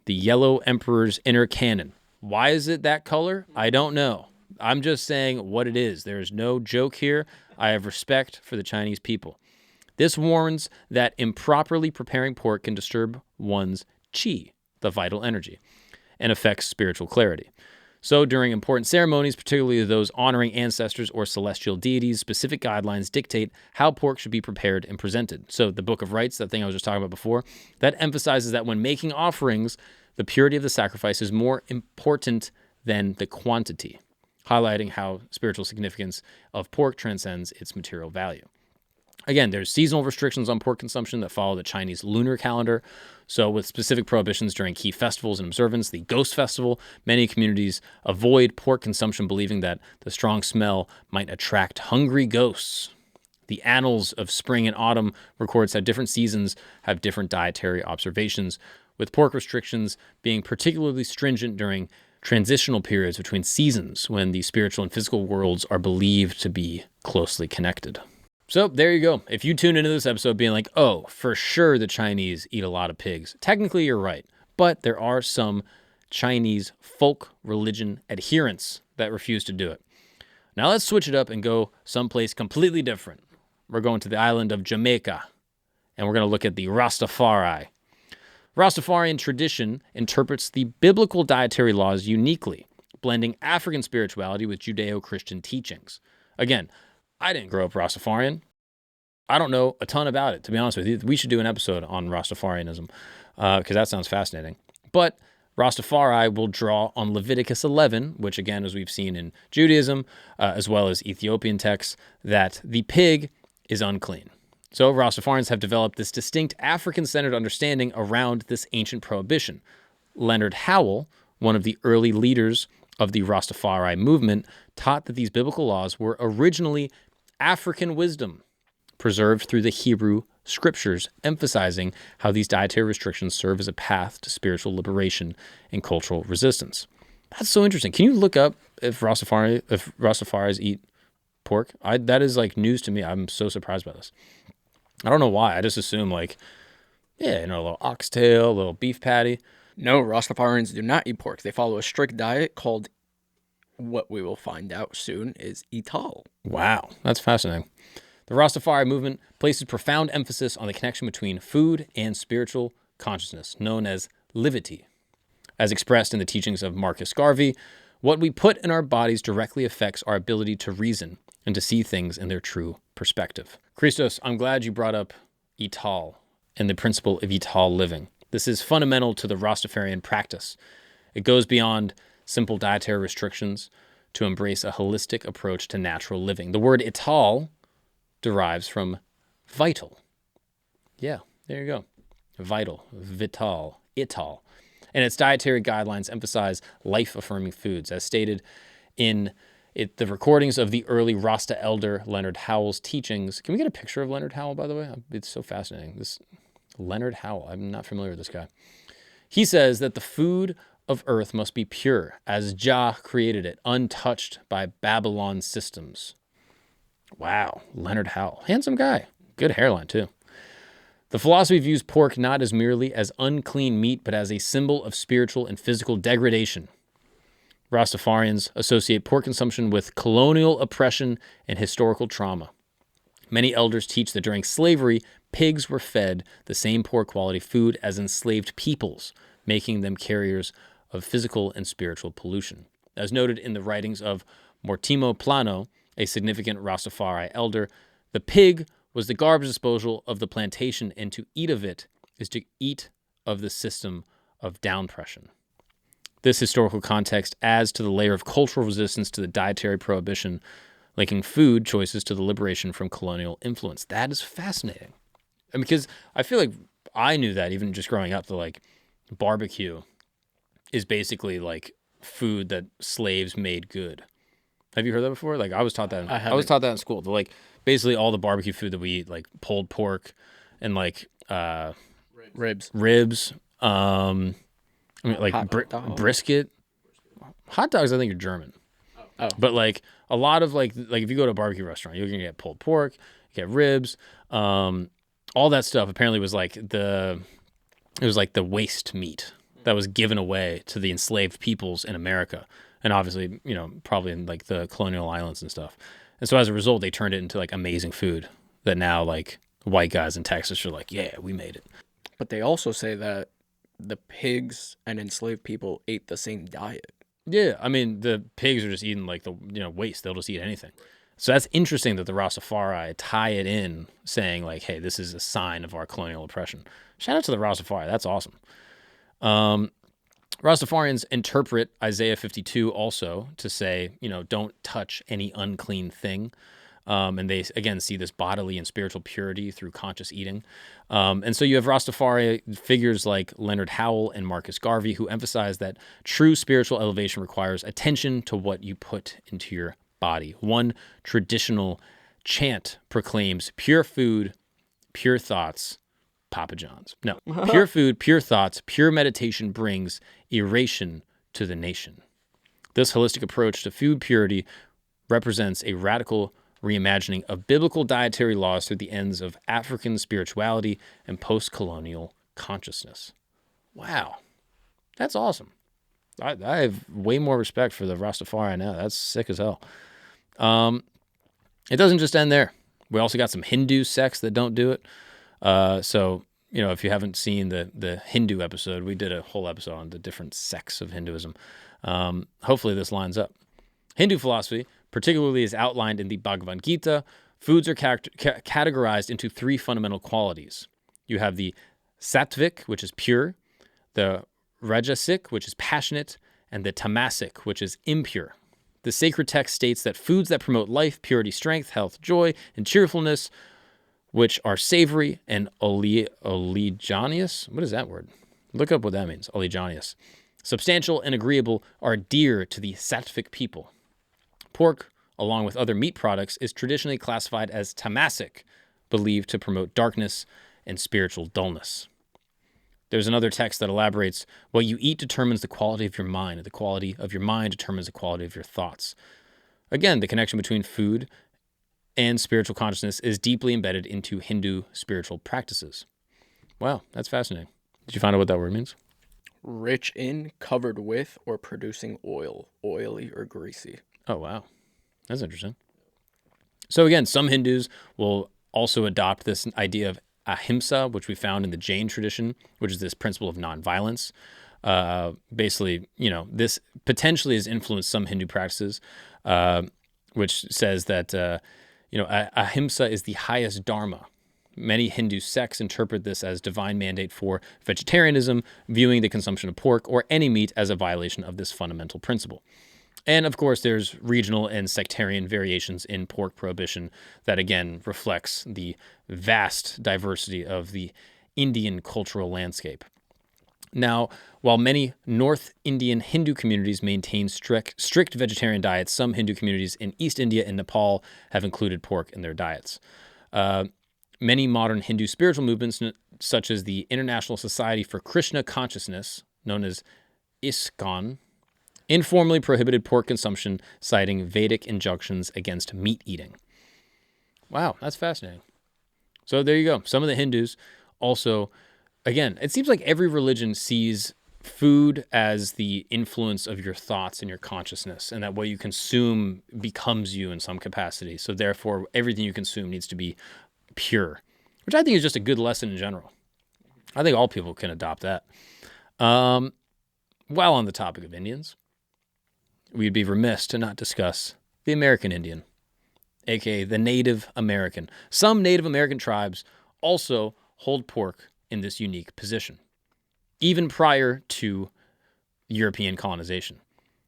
the Yellow Emperor's Inner Canon. Why is it that color? I don't know. I'm just saying what it is. There is no joke here. I have respect for the Chinese people. This warns that improperly preparing pork can disturb one's qi, the vital energy, and affects spiritual clarity. So during important ceremonies, particularly those honoring ancestors or celestial deities, specific guidelines dictate how pork should be prepared and presented. So the Book of Rites, that thing I was just talking about before, that emphasizes that when making offerings, the purity of the sacrifice is more important than the quantity, highlighting how spiritual significance of pork transcends its material value. Again, there's seasonal restrictions on pork consumption that follow the Chinese lunar calendar. So with specific prohibitions during key festivals and observance, the Ghost Festival, many communities avoid pork consumption, believing that the strong smell might attract hungry ghosts. The Annals of Spring and Autumn records how different seasons have different dietary observations, with pork restrictions being particularly stringent during transitional periods between seasons when the spiritual and physical worlds are believed to be closely connected. So there you go. If you tune into this episode being like, oh, for sure the Chinese eat a lot of pigs, technically you're right. But there are some Chinese folk religion adherents that refuse to do it. Now let's switch it up and go someplace completely different. We're going to the island of Jamaica, and we're going to look at the Rastafari. Rastafarian tradition interprets the biblical dietary laws uniquely, blending African spirituality with Judeo-Christian teachings. Again, I didn't grow up Rastafarian. I don't know a ton about it, to be honest with you. We should do an episode on Rastafarianism because that sounds fascinating. But Rastafari will draw on Leviticus 11, which again, as we've seen in Judaism, as well as Ethiopian texts, that the pig is unclean. So Rastafarians have developed this distinct African-centered understanding around this ancient prohibition. Leonard Howell, one of the early leaders of the Rastafari movement taught that these biblical laws were originally African wisdom, preserved through the Hebrew scriptures, emphasizing how these dietary restrictions serve as a path to spiritual liberation and cultural resistance. That's so interesting. Can you look up if Rastafaris eat pork? That is like news to me. I'm so surprised by this. I don't know why. I just assume like, yeah, a little oxtail, a little beef patty. No, Rastafarians do not eat pork. They follow a strict diet called, what we will find out soon, is Ital. Wow, that's fascinating. The Rastafari movement places profound emphasis on the connection between food and spiritual consciousness, known as livity. As expressed in the teachings of Marcus Garvey, what we put in our bodies directly affects our ability to reason and to see things in their true perspective. Christos, I'm glad you brought up Ital and the principle of Ital living. This is fundamental to the Rastafarian practice. It goes beyond simple dietary restrictions to embrace a holistic approach to natural living. The word Ital derives from vital. Yeah, there you go. Vital, vital, Ital. And its dietary guidelines emphasize life-affirming foods, as stated in the recordings of the early Rasta elder Leonard Howell's teachings. Can we get a picture of Leonard Howell, by the way? It's so fascinating. This Leonard Howell, I'm not familiar with this guy. He says that the food of earth must be pure, as Jah created it, untouched by Babylon systems. Wow, Leonard Howell. Handsome guy. Good hairline, too. The philosophy views pork not as merely as unclean meat, but as a symbol of spiritual and physical degradation. Rastafarians associate pork consumption with colonial oppression and historical trauma. Many elders teach that during slavery, pigs were fed the same poor quality food as enslaved peoples, making them carriers of physical and spiritual pollution. As noted in the writings of Mortimo Plano, a significant Rastafari elder, the pig was the garbage disposal of the plantation, and to eat of it is to eat of the system of downpression. This historical context adds to the layer of cultural resistance to the dietary prohibition, linking food choices to the liberation from colonial influence. That is fascinating. And because I feel like I knew that even just growing up, that barbecue is basically like food that slaves made good. Have you heard that before? I was taught that. I was taught that in school. Basically all the barbecue food that we eat, like pulled pork and Ribs. Brisket. Hot dogs, I think, are German. Oh. But a lot of if you go to a barbecue restaurant, you're gonna get pulled pork, you get ribs, all that stuff. Apparently was the waste meat that was given away to the enslaved peoples in America, and obviously probably in the colonial islands and stuff. And so as a result, they turned it into amazing food that now white guys in Texas are yeah, we made it. But they also say that the pigs and enslaved people ate the same diet. Yeah, I mean, the pigs are just eating the waste. They'll just eat anything. So that's interesting that the Rastafari tie it in, saying hey, this is a sign of our colonial oppression. Shout out to the Rastafari. That's awesome. Rastafarians interpret Isaiah 52 also to say, don't touch any unclean thing. And they, again, see this bodily and spiritual purity through conscious eating. And so you have Rastafari figures like Leonard Howell and Marcus Garvey who emphasize that true spiritual elevation requires attention to what you put into your body. One traditional chant proclaims pure food, pure thoughts, Papa John's. No, pure food, pure thoughts, pure meditation brings eration to the nation. This holistic approach to food purity represents a radical reimagining of biblical dietary laws through the ends of African spirituality and post-colonial consciousness. Wow, that's awesome. I have way more respect for the Rastafari now. That's sick as hell. It doesn't just end there. We also got some Hindu sects that don't do it. So, if you haven't seen the Hindu episode, we did a whole episode on the different sects of Hinduism. Hopefully this lines up. Hindu philosophy, particularly as outlined in the Bhagavad Gita, foods are categorized into three fundamental qualities. You have the sattvic, which is pure, the rajasic, which is passionate, and the tamasic, which is impure. The sacred text states that foods that promote life, purity, strength, health, joy, and cheerfulness, which are savory and oleaginous. What is that word? Look up what that means. Oleaginous. Substantial and agreeable are dear to the Sattvic people. Pork, along with other meat products, is traditionally classified as tamasic, believed to promote darkness and spiritual dullness. There's another text that elaborates, what you eat determines the quality of your mind, and the quality of your mind determines the quality of your thoughts. Again, the connection between food and spiritual consciousness is deeply embedded into Hindu spiritual practices. Wow, that's fascinating. Did you find out what that word means? Rich in, covered with, or producing oil, oily or greasy. Oh, wow. That's interesting. So again, some Hindus will also adopt this idea of ahimsa, which we found in the Jain tradition, which is this principle of nonviolence. Basically, this potentially has influenced some Hindu practices, which says that, ahimsa is the highest dharma. Many Hindu sects interpret this as divine mandate for vegetarianism, viewing the consumption of pork or any meat as a violation of this fundamental principle. And of course, there's regional and sectarian variations in pork prohibition that again reflects the vast diversity of the Indian cultural landscape. Now, while many North Indian Hindu communities maintain strict vegetarian diets, some Hindu communities in East India and Nepal have included pork in their diets. Many modern Hindu spiritual movements, such as the International Society for Krishna Consciousness, known as ISKCON, informally prohibited pork consumption, citing Vedic injunctions against meat eating. Wow, that's fascinating. So there you go. Some of the Hindus also, again, it seems like every religion sees food as the influence of your thoughts and your consciousness, and that what you consume becomes you in some capacity. So therefore, everything you consume needs to be pure, which I think is just a good lesson in general. I think all people can adopt that. While on the topic of Indians, we'd be remiss to not discuss the American Indian, aka the Native American. Some Native American tribes also hold pork in this unique position, even prior to European colonization.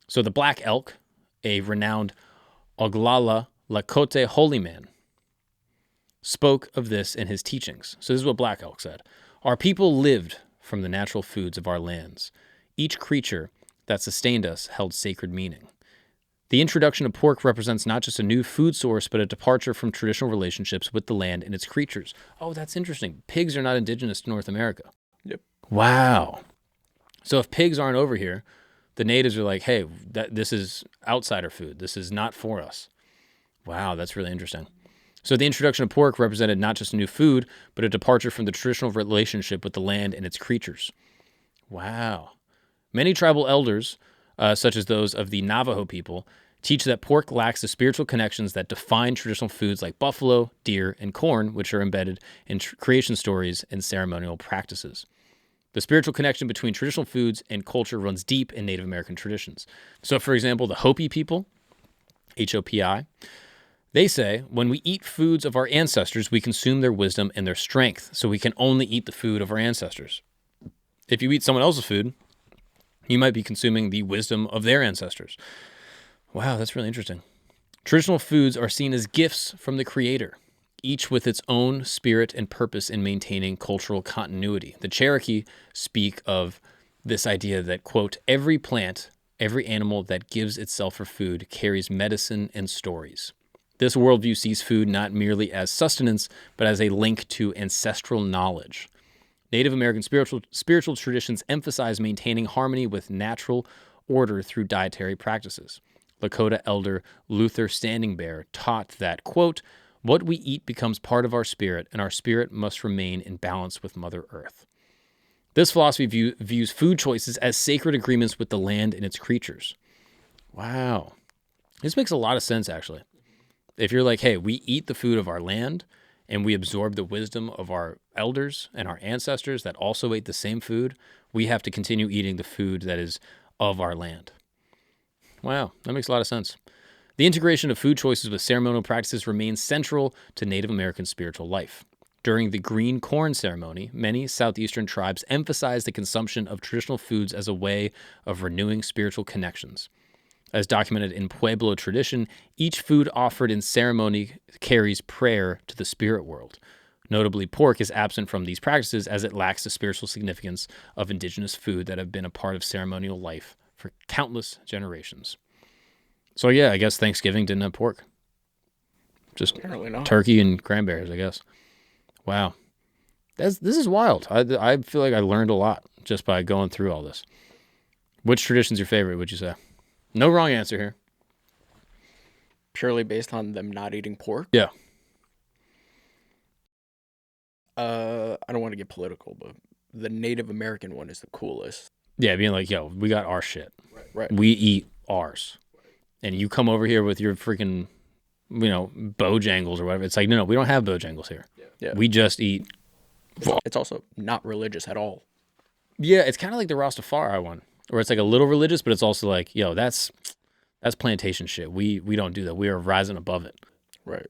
So the Black Elk, a renowned Oglala Lakota holy man, spoke of this in his teachings. So this is what Black Elk said. Our people lived from the natural foods of our lands. Each creature that sustained us held sacred meaning. The introduction of pork represents not just a new food source, but a departure from traditional relationships with the land and its creatures. Oh, that's interesting. Pigs are not indigenous to North America. Yep. Wow. So if pigs aren't over here, the natives are like, hey, this is outsider food. This is not for us. Wow, that's really interesting. So the introduction of pork represented not just a new food, but a departure from the traditional relationship with the land and its creatures. Wow. Many tribal elders, such as those of the Navajo people, teach that pork lacks the spiritual connections that define traditional foods like buffalo, deer, and corn, which are embedded in creation stories and ceremonial practices. The spiritual connection between traditional foods and culture runs deep in Native American traditions. So, for example, the Hopi people, Hopi, they say, when we eat foods of our ancestors, we consume their wisdom and their strength, so we can only eat the food of our ancestors. If you eat someone else's food, you might be consuming the wisdom of their ancestors. Wow, that's really interesting. Traditional foods are seen as gifts from the Creator, each with its own spirit and purpose in maintaining cultural continuity. The Cherokee speak of this idea that, quote, every plant, every animal that gives itself for food carries medicine and stories. This worldview sees food not merely as sustenance, but as a link to ancestral knowledge. Native American spiritual traditions emphasize maintaining harmony with natural order through dietary practices. Lakota elder Luther Standing Bear taught that, quote, what we eat becomes part of our spirit, and our spirit must remain in balance with Mother Earth. This philosophy views food choices as sacred agreements with the land and its creatures. Wow. This makes a lot of sense, actually. If you're like, hey, we eat the food of our land and we absorb the wisdom of our elders and our ancestors that also ate the same food, we have to continue eating the food that is of our land. Wow, that makes a lot of sense. The integration of food choices with ceremonial practices remains central to Native American spiritual life. During the green corn ceremony, many southeastern tribes emphasize the consumption of traditional foods as a way of renewing spiritual connections. As documented in Pueblo tradition, each food offered in ceremony carries prayer to the spirit world. Notably, pork is absent from these practices as it lacks the spiritual significance of indigenous food that have been a part of ceremonial life for countless generations. So yeah, I guess Thanksgiving didn't have pork. Just Apparently not. turkey and cranberries, I guess. Wow. This is wild. I feel like I learned a lot just by going through all this. Which tradition's your favorite, would you say? No wrong answer here. Purely based on them not eating pork. Yeah. I don't want to get political, but the Native American one is the coolest. Yeah, being like, yo, we got our shit. Right. We eat ours. And you come over here with your freaking, Bojangles or whatever. It's like, no, we don't have Bojangles here. Yeah. We just eat. It's also not religious at all. Yeah, it's kind of like the Rastafari one, where it's like a little religious, but it's also like, yo, that's plantation shit. We don't do that. We are rising above it. Right.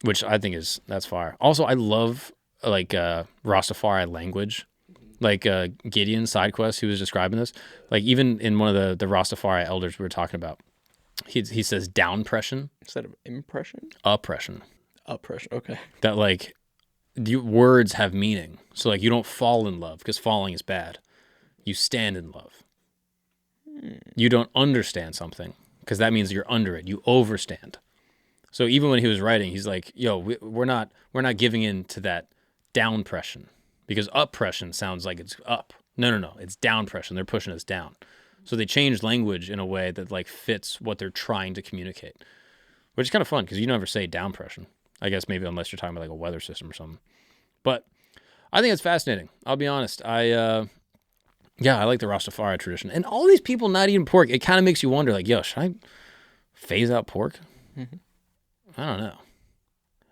Which I think that's fire. Also, I love like Rastafari language. Like Gideon SideQuest, who was describing this. Like even in one of the Rastafari elders we were talking about, he says downpression Instead of impression? oppression. Oppression. Okay. That like words have meaning. So like you don't fall in love because falling is bad. You stand in love. You don't understand something because that means you're under it. You overstand. So even when he was writing, he's like, yo, we're not giving in to that downpression, because uppression sounds like it's up. No. It's downpression. They're pushing us down. So they changed language in a way that like fits what they're trying to communicate, which is kind of fun because you never say downpression. I guess maybe unless you're talking about like a weather system or something. But I think it's fascinating. I'll be honest. I like the Rastafari tradition. And all these people not eating pork, it kind of makes you wonder, like, yo, should I phase out pork? Mm-hmm. I don't know.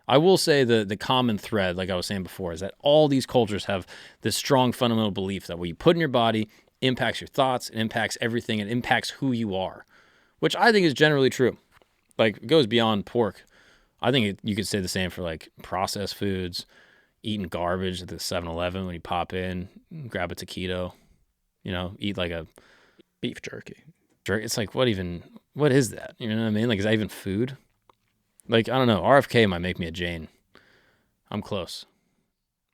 I will say the common thread, like I was saying before, is that all these cultures have this strong fundamental belief that what you put in your body impacts your thoughts, it impacts everything, it impacts who you are, which I think is generally true. Like, it goes beyond pork. I think you could say the same for, like, processed foods, eating garbage at the 7-Eleven when you pop in, grab a taquito, eat like a Beef jerky. It's like, what is that? You know what I mean? Like, is that even food? Like, I don't know. RFK might make me a Jain. I'm close.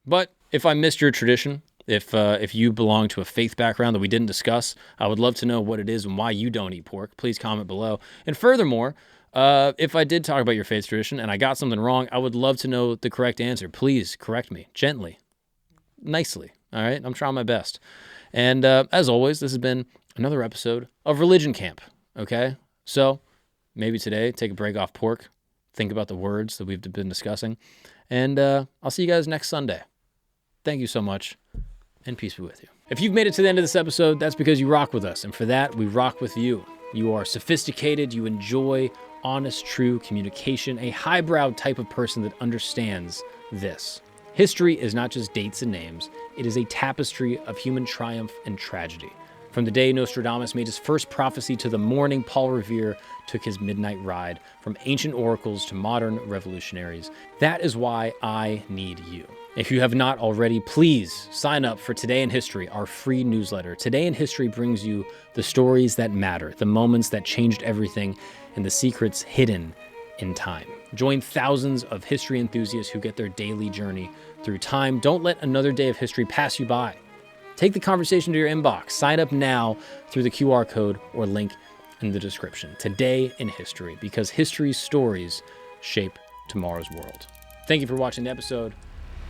But if I missed your tradition, if you belong to a faith background that we didn't discuss, I would love to know what it is and why you don't eat pork. Please comment below. And furthermore, if I did talk about your faith tradition and I got something wrong, I would love to know the correct answer. Please correct me gently, nicely. All right? I'm trying my best. And as always, this has been another episode of Religion Camp. Okay? So maybe today, take a break off pork. Think about the words that we've been discussing. And I'll see you guys next Sunday. Thank you so much, and peace be with you. If you've made it to the end of this episode, that's because you rock with us. And for that, we rock with you. You are sophisticated. You enjoy honest, true communication, a highbrow type of person that understands this. History is not just dates and names. It is a tapestry of human triumph and tragedy. From the day Nostradamus made his first prophecy to the morning Paul Revere took his midnight ride, from ancient oracles to modern revolutionaries. That is why I need you. If you have not already, please sign up for Today in History, our free newsletter. Today in History brings you the stories that matter, the moments that changed everything, and the secrets hidden in time. Join thousands of history enthusiasts who get their daily journey through time. Don't let another day of history pass you by. Take the conversation to your inbox. Sign up now through the QR code or link in the description. Today in History, because history's stories shape tomorrow's world. Thank you for watching the episode.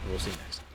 We'll see you next time.